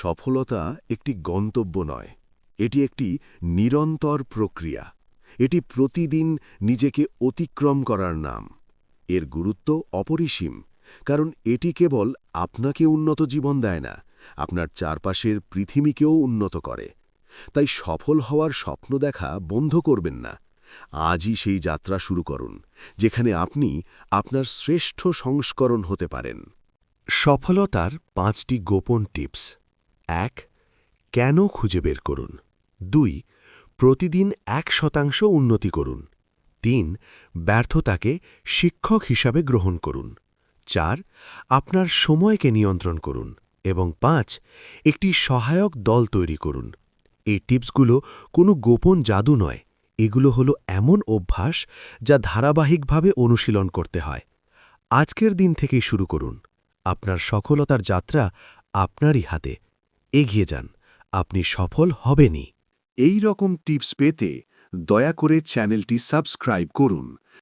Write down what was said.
সফলতা একটি গন্তব্য নয়, এটি একটি নিরন্তর প্রক্রিয়া। এটি প্রতিদিন নিজেকে অতিক্রম করার নাম। এর গুরুত্ব অপরিসীম, কারণ এটি কেবল আপনাকে উন্নত জীবন দেয় না, আপনার চারপাশের পৃথিবীকেও উন্নত করে। তাই সফল হওয়ার স্বপ্ন দেখা বন্ধ করবেন না। আজই সেই যাত্রা শুরু করুন, যেখানে আপনি আপনার শ্রেষ্ঠ সংস্করণ হতে পারেন। সফলতার ৫টি গোপন টিপস। ১. কেন খুঁজে বের করুন। ২. প্রতিদিন ১% উন্নতি করুন। ৩. ব্যর্থতাকে শিক্ষক হিসাবে গ্রহণ করুন। ৪. আপনার সময়কে নিয়ন্ত্রণ করুন। এবং ৫. একটি সহায়ক দল তৈরি করুন। এই টিপসগুলো কোনো গোপন জাদু নয়, এগুলো হলো এমন অভ্যাস যা ধারাবাহিকভাবে অনুশীলন করতে হয়। আজকের দিন থেকেই শুরু করুন। আপনার সফলতার যাত্রা আপনারই হাতে। এগিয়ে যান, আপনি সফল হবেনই। এই রকম টিপস পেতে দয়া করে চ্যানেলটি সাবস্ক্রাইব করুন।